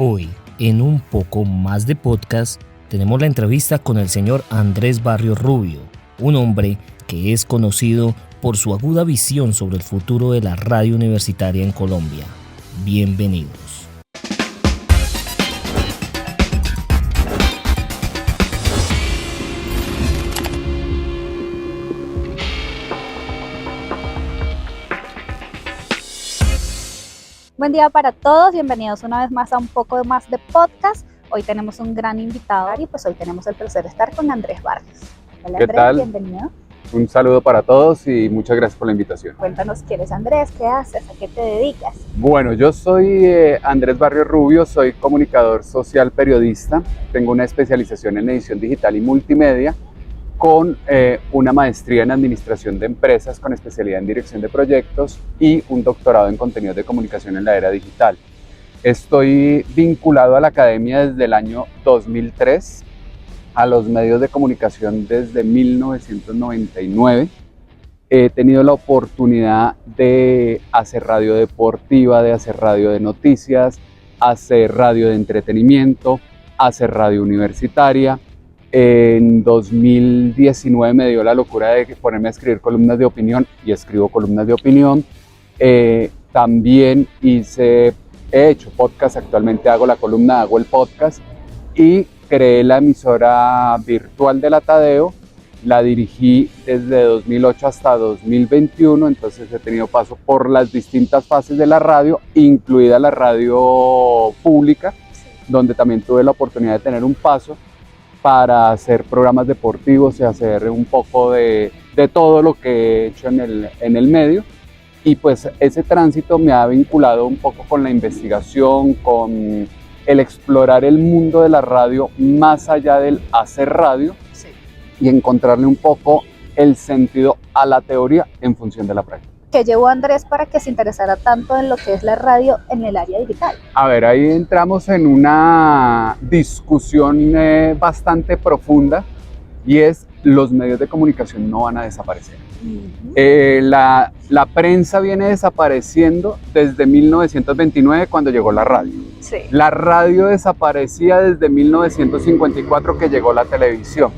Hoy, en un poco más de podcast, tenemos la entrevista con el señor Andrés Barrios Rubio, un hombre que es conocido por su aguda visión sobre el futuro de la radio universitaria en Colombia. Bienvenidos. Buen día para todos, bienvenidos una vez más a un poco más de podcast. Hoy tenemos un gran invitado y pues hoy tenemos el placer de estar con Andrés Barrios. Hola ¿Qué Andrés, tal? bienvenido. Un saludo para todos y muchas gracias por la invitación. Cuéntanos quién es Andrés, qué haces, a qué te dedicas. Bueno, yo soy Andrés Barrios Rubio, soy comunicador social periodista, tengo una especialización en edición digital y multimedia con una maestría en administración de empresas con especialidad en dirección de proyectos y un doctorado en contenidos de comunicación en la era digital. Estoy vinculado a la academia desde el año 2003, a los medios de comunicación desde 1999. He tenido la oportunidad de hacer radio deportiva, de hacer radio de noticias, hacer radio de entretenimiento, hacer radio universitaria. En 2019 me dio la locura de ponerme a escribir columnas de opinión y escribo columnas de opinión. También he hecho podcast, actualmente hago la columna, hago el podcast y creé la emisora virtual de la Tadeo. La dirigí desde 2008 hasta 2021, entonces he tenido paso por las distintas fases de la radio, incluida la radio pública, donde también tuve la oportunidad de tener un paso para hacer programas deportivos y hacer un poco de todo lo que he hecho en el medio. Y pues ese tránsito me ha vinculado un poco con la investigación, con el explorar el mundo de la radio más allá del hacer radio y encontrarle un poco el sentido a la teoría en función de la práctica. ¿Qué llevó a Andrés para que se interesara tanto en lo que es la radio en el área digital? A ver, ahí entramos en una discusión bastante profunda y es: los medios de comunicación no van a desaparecer. La prensa viene desapareciendo desde 1929 cuando llegó la radio. Sí. La radio desaparecía desde 1954 que llegó la televisión.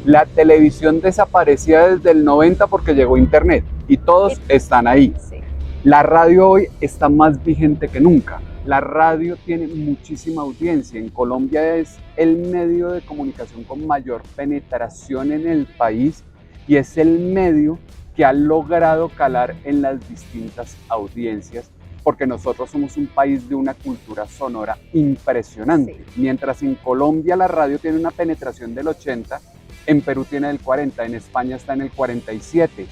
La televisión desaparecía desde el 90 porque llegó internet y todos están ahí. Sí. La radio hoy está más vigente que nunca. La radio tiene muchísima audiencia. En Colombia es el medio de comunicación con mayor penetración en el país y es el medio que ha logrado calar en las distintas audiencias, porque nosotros somos un país de una cultura sonora impresionante. Sí. Mientras en Colombia la radio tiene una penetración del 80%, en Perú tiene del 40%, en España está en el 47%,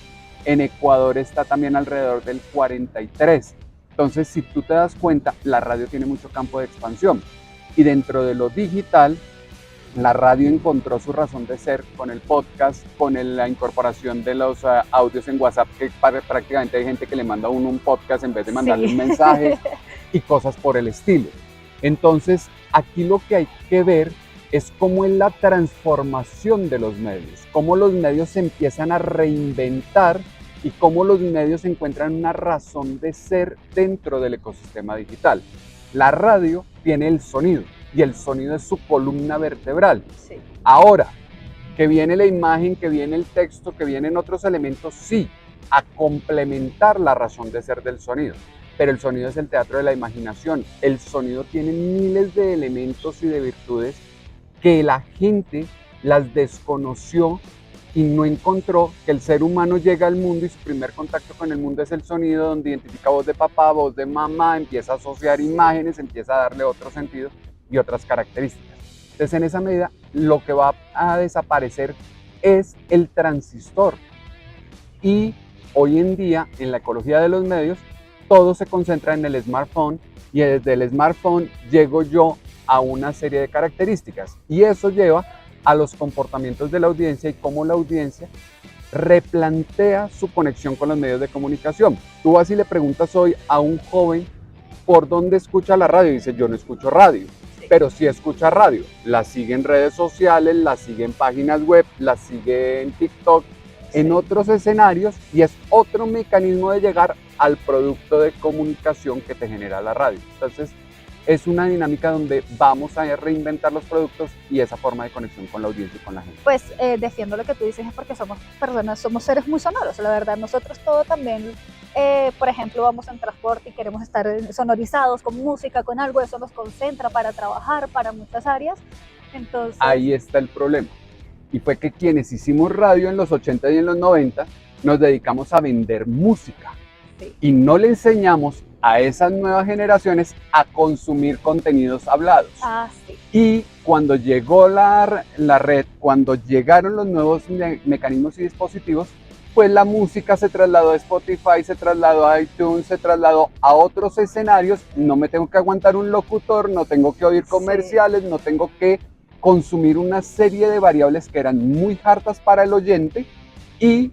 en Ecuador está también alrededor del 43%. Entonces, si tú te das cuenta, la radio tiene mucho campo de expansión. Y dentro de lo digital, la radio encontró su razón de ser con el podcast, con la incorporación de los audios en WhatsApp, que prácticamente hay gente que le manda a uno un podcast en vez de mandarle un mensaje y cosas por el estilo. Entonces, aquí lo que hay que ver es cómo es la transformación de los medios, cómo los medios se empiezan a reinventar y cómo los medios encuentran una razón de ser dentro del ecosistema digital. La radio tiene el sonido y el sonido es su columna vertebral. Sí. Ahora, que viene la imagen, que viene el texto, que vienen otros elementos, sí, a complementar la razón de ser del sonido. Pero el sonido es el teatro de la imaginación. El sonido tiene miles de elementos y de virtudes que la gente las desconoció y no encontró que el ser humano llega al mundo y su primer contacto con el mundo es el sonido, donde identifica voz de papá, voz de mamá, empieza a asociar imágenes, empieza a darle otro sentido y otras características. Entonces, en esa medida, lo que va a desaparecer es el transistor. Y hoy en día, en la ecología de los medios, todo se concentra en el smartphone y desde el smartphone llego yo a una serie de características y eso lleva a los comportamientos de la audiencia y cómo la audiencia replantea su conexión con los medios de comunicación. Tú vas y le preguntas hoy a un joven por dónde escucha la radio y dice: yo no escucho radio, pero sí escucha radio. La sigue en redes sociales, la sigue en páginas web, la sigue en TikTok, en otros escenarios, y es otro mecanismo de llegar al producto de comunicación que te genera la radio. Entonces, es una dinámica donde vamos a reinventar los productos y esa forma de conexión con la audiencia y con la gente. Pues defiendo lo que tú dices, es porque somos personas, somos seres muy sonoros, la verdad. Nosotros todo también, por ejemplo, vamos en transporte y queremos estar sonorizados con música, con algo, eso nos concentra para trabajar, para muchas áreas. Entonces, ahí está el problema. Y fue que quienes hicimos radio en los 80 y en los 90 nos dedicamos a vender música. sí. Y no le enseñamos a esas nuevas generaciones a consumir contenidos hablados. Sí. Y cuando llegó la red, cuando llegaron los nuevos mecanismos y dispositivos, pues la música se trasladó a Spotify, se trasladó a iTunes, se trasladó a otros escenarios. No me tengo que aguantar un locutor, no tengo que oír comerciales, no tengo que consumir una serie de variables que eran muy hartas para el oyente y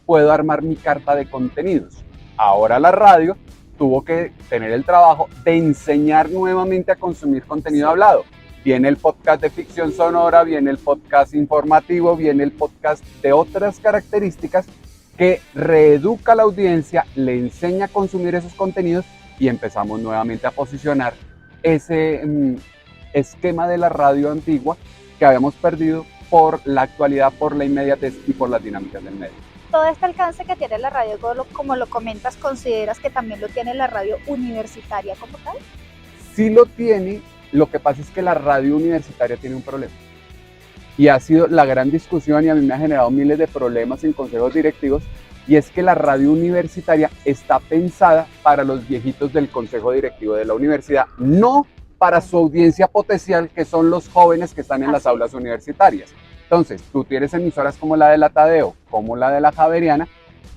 puedo armar mi carta de contenidos. Ahora la radio tuvo que tener el trabajo de enseñar nuevamente a consumir contenido hablado. Viene el podcast de ficción sonora, viene el podcast informativo, viene el podcast de otras características que reeduca a la audiencia, le enseña a consumir esos contenidos y empezamos nuevamente a posicionar ese esquema de la radio antigua que habíamos perdido por la actualidad, por la inmediatez y por las dinámicas del medio. Todo este alcance que tiene la radio, como lo comentas, ¿consideras que también lo tiene la radio universitaria como tal? Sí lo tiene, lo que pasa es que la radio universitaria tiene un problema. Y ha sido la gran discusión y a mí me ha generado miles de problemas en consejos directivos, y es que la radio universitaria está pensada para los viejitos del consejo directivo de la universidad, no para su audiencia potencial, que son los jóvenes que están en las aulas universitarias. Entonces, tú tienes emisoras como la de la Tadeo, como la de la Javeriana,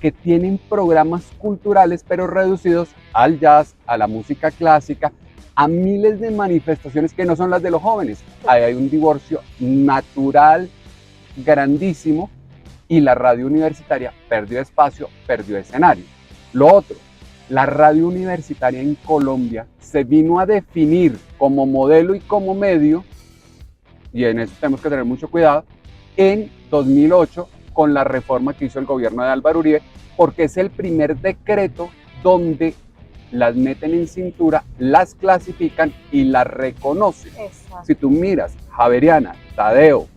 que tienen programas culturales, pero reducidos al jazz, a la música clásica, a miles de manifestaciones que no son las de los jóvenes. Ahí hay un divorcio natural grandísimo y la radio universitaria perdió espacio, perdió escenario. Lo otro, la radio universitaria en Colombia se vino a definir como modelo y como medio, y en eso tenemos que tener mucho cuidado, en 2008 con la reforma que hizo el gobierno de Álvaro Uribe, porque es el primer decreto donde las meten en cintura, las clasifican y las reconocen. Exacto. Si tú miras Javeriana, Tadeo,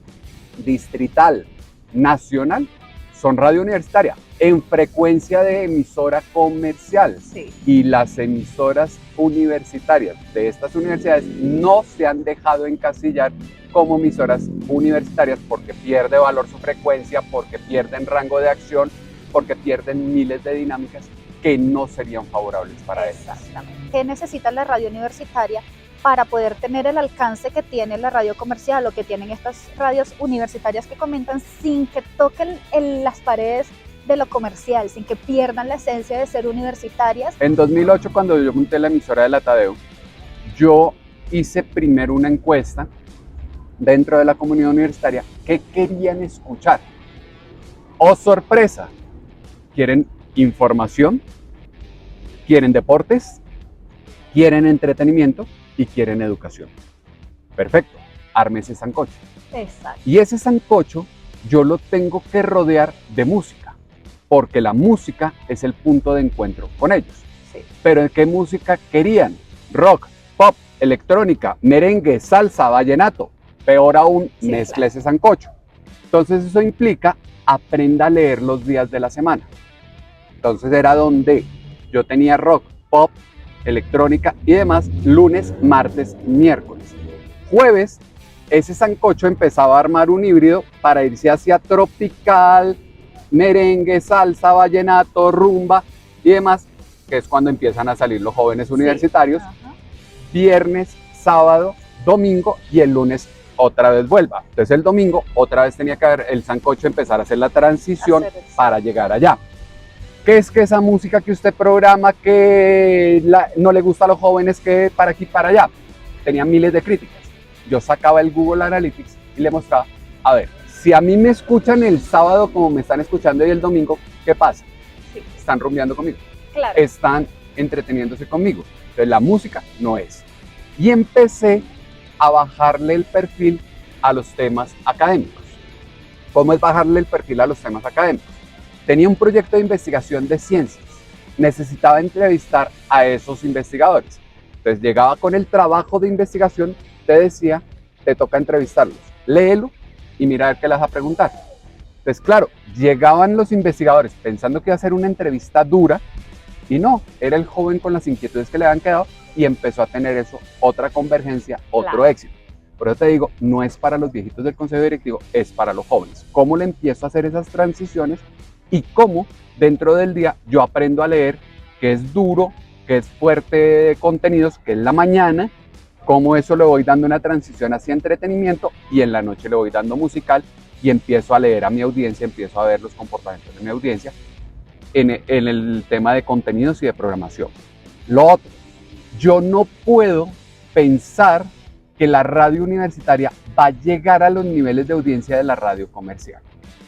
Distrital, Nacional, son radio universitaria en frecuencia de emisora comercial. Sí. Y las emisoras universitarias de estas universidades no se han dejado encasillar como emisoras universitarias porque pierde valor su frecuencia, porque pierden rango de acción, porque pierden miles de dinámicas que no serían favorables para ellas. Exactamente. ¿Qué necesita la radio universitaria para poder tener el alcance que tiene la radio comercial o que tienen estas radios universitarias que comentan sin que toquen las paredes de lo comercial, sin que pierdan la esencia de ser universitarias? En 2008, cuando yo monté la emisora de la Tadeo, yo hice primero una encuesta dentro de la comunidad universitaria que querían escuchar. ¡Oh, sorpresa! ¿Quieren información? ¿Quieren deportes? ¿Quieren entretenimiento? Y quieren educación. Perfecto, arme ese sancocho. Exacto. Y ese sancocho yo lo tengo que rodear de música, porque la música es el punto de encuentro con ellos. Sí. Pero ¿qué música querían? Rock, pop, electrónica, merengue, salsa, vallenato. Peor aún, Sí, mezcle claro. ese sancocho. Entonces eso implica aprenda a leer los días de la semana. Entonces era donde yo tenía rock, pop, electrónica y demás, lunes, martes, miércoles. Jueves, ese sancocho empezaba a armar un híbrido para irse hacia tropical, merengue, salsa, vallenato, rumba y demás, que es cuando empiezan a salir los jóvenes universitarios. Ajá. Viernes, sábado, domingo y el lunes otra vez vuelva. Entonces el domingo otra vez tenía que haber el sancocho empezar a hacer la transición para llegar allá. ¿Qué es que esa música que usted programa que no le gusta a los jóvenes, que para aquí para allá? Tenía miles de críticas. Yo sacaba el Google Analytics y le mostraba, a ver, si a mí me escuchan el sábado como me están escuchando y el domingo, ¿qué pasa? Sí. Están rumbeando conmigo, Claro. están entreteniéndose conmigo. Entonces la música no es. Y empecé a bajarle el perfil a los temas académicos. ¿Cómo es bajarle el perfil a los temas académicos? Tenía un proyecto de investigación de ciencias. Necesitaba entrevistar a esos investigadores. Entonces llegaba con el trabajo de investigación, te decía, te toca entrevistarlos, léelo y mira a ver qué les vas a preguntar. Entonces, claro, llegaban los investigadores pensando que iba a ser una entrevista dura y no, era el joven con las inquietudes que le habían quedado y empezó a tener eso, otra convergencia, otro Claro. éxito. Por eso te digo, no es para los viejitos del consejo directivo, es para los jóvenes. ¿Cómo le empiezo a hacer esas transiciones y cómo dentro del día yo aprendo a leer, que es duro, que es fuerte de contenidos, que es la mañana, cómo eso le voy dando una transición hacia entretenimiento y en la noche le voy dando musical y empiezo a leer a mi audiencia, empiezo a ver los comportamientos de mi audiencia en el tema de contenidos y de programación. Lo otro, yo no puedo pensar que la radio universitaria va a llegar a los niveles de audiencia de la radio comercial.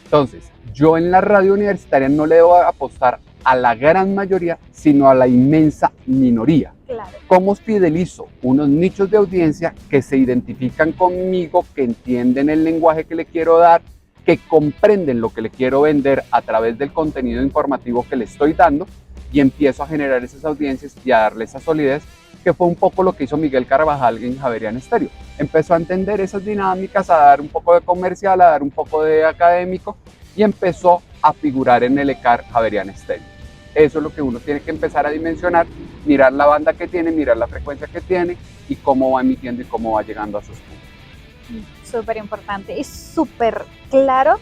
Entonces, yo en la radio universitaria no le debo apostar a la gran mayoría, sino a la inmensa minoría. Claro. ¿Cómo fidelizo unos nichos de audiencia que se identifican conmigo, que entienden el lenguaje que le quiero dar, que comprenden lo que le quiero vender a través del contenido informativo que le estoy dando y empiezo a generar esas audiencias y a darle esa solidez, que fue un poco lo que hizo Miguel Carvajal en Javerian Estéreo? Empezó a entender esas dinámicas, a dar un poco de comercial, a dar un poco de académico y empezó a figurar en el ECAR Javerian Estéreo. Eso es lo que uno tiene que empezar a dimensionar, mirar la banda que tiene, mirar la frecuencia que tiene y cómo va emitiendo y cómo va llegando a sus puntos. Súper importante y súper claro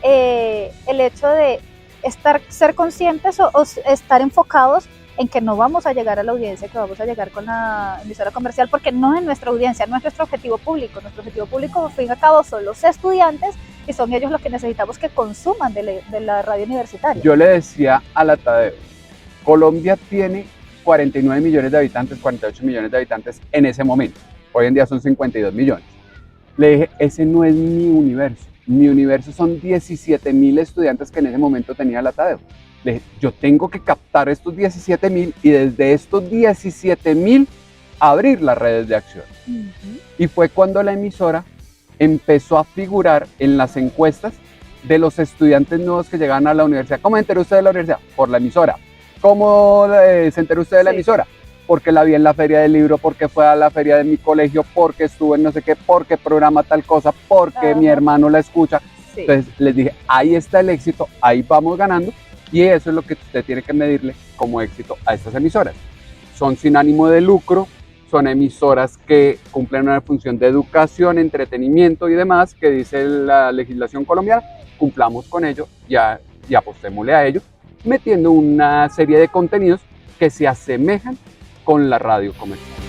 el hecho de ser conscientes o estar enfocados en que no vamos a llegar a la audiencia que vamos a llegar con la emisora comercial, porque no es nuestra audiencia, no es nuestro objetivo público. Nuestro objetivo público, al fin y al cabo, son los estudiantes y son ellos los que necesitamos que consuman de la radio universitaria. Yo le decía a la Tadeo, Colombia tiene 49 millones de habitantes, 48 millones de habitantes en ese momento. Hoy en día son 52 millones. Le dije, ese no es mi universo. Mi universo son 17.000 estudiantes que en ese momento tenía la Tadeo. Le dije, yo tengo que captar estos 17.000 y desde estos 17.000 abrir las redes de acción. Y fue cuando la emisora empezó a figurar en las encuestas de los estudiantes nuevos que llegaban a la universidad. ¿Cómo se enteró usted de la universidad? Por la emisora. ¿Cómo se enteró usted de la emisora? Porque la vi en la feria del libro, porque fue a la feria de mi colegio, porque estuvo en no sé qué, porque programa tal cosa, porque mi hermano la escucha. Sí. Entonces les dije, ahí está el éxito, ahí vamos ganando y eso es lo que usted tiene que medirle como éxito a estas emisoras. Son sin ánimo de lucro, son emisoras que cumplen una función de educación, entretenimiento y demás que dice la legislación colombiana. Cumplamos con ello y apostémosle a ello, metiendo una serie de contenidos que se asemejan con la radio comercial.